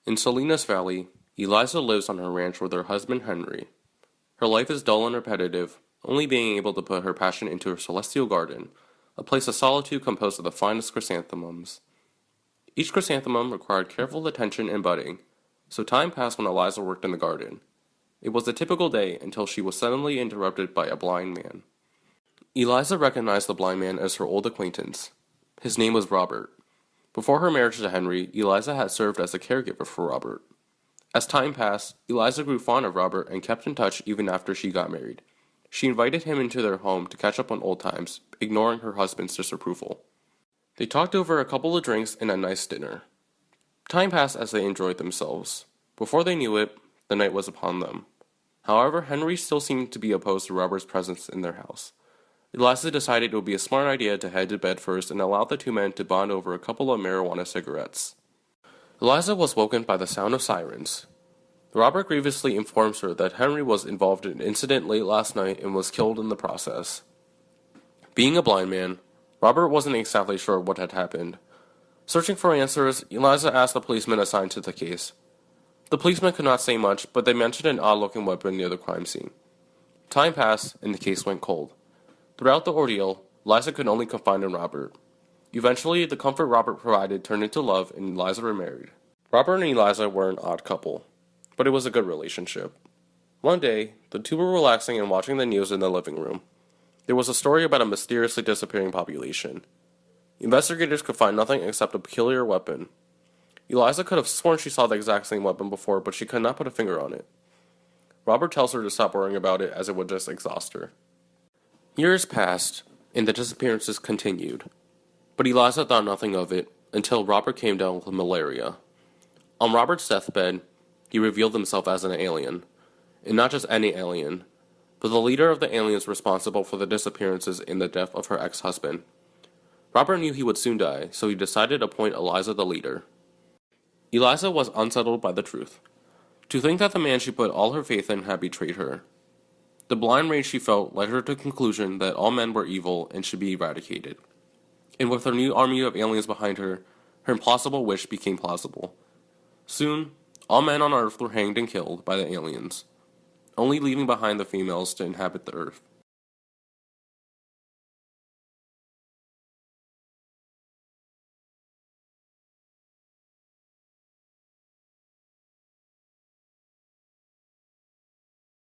In Salinas Valley, Eliza lives on her ranch with her husband Henry. Her life is dull and repetitive, only being able to put her passion into her celestial garden, a place of solitude composed of the finest chrysanthemums. Each chrysanthemum required careful attention and budding, so time passed when Eliza worked in the garden. It was a typical day until she was suddenly interrupted by a blind man. Eliza recognized the blind man as her old acquaintance. His name was Robert. Before her marriage to Henry, Eliza had served as a caregiver for Robert. As time passed, Eliza grew fond of Robert and kept in touch even after she got married. She invited him into their home to catch up on old times, ignoring her husband's disapproval. They talked over a couple of drinks and a nice dinner. Time passed as they enjoyed themselves. Before they knew it, the night was upon them. However, Henry still seemed to be opposed to Robert's presence in their house. Eliza decided it would be a smart idea to head to bed first and allow the two men to bond over a couple of marijuana cigarettes. Eliza was woken by the sound of sirens. Robert grievously informs her that Henry was involved in an incident late last night and was killed in the process. Being a blind man, Robert wasn't exactly sure what had happened. Searching for answers, Eliza asked the policeman assigned to the case. The policeman could not say much, but they mentioned an odd-looking weapon near the crime scene. Time passed, and the case went cold. Throughout the ordeal, Eliza could only confide in Robert. Eventually, the comfort Robert provided turned into love, and Eliza remarried. Robert and Eliza were an odd couple, but it was a good relationship. One day, the two were relaxing and watching the news in the living room. There was a story about a mysteriously disappearing population. Investigators could find nothing except a peculiar weapon. Eliza could have sworn she saw the exact same weapon before, but she could not put a finger on it. Robert tells her to stop worrying about it as it would just exhaust her. Years passed, and the disappearances continued. But Eliza thought nothing of it until Robert came down with malaria. On Robert's deathbed, he revealed himself as an alien. And not just any alien, but the leader of the aliens responsible for the disappearances and the death of her ex-husband. Robert knew he would soon die, so he decided to appoint Eliza the leader. Eliza was unsettled by the truth. To think that the man she put all her faith in had betrayed her. The blind rage she felt led her to the conclusion that all men were evil and should be eradicated. And with her new army of aliens behind her, her impossible wish became plausible. Soon, all men on Earth were hanged and killed by the aliens, only leaving behind the females to inhabit the Earth.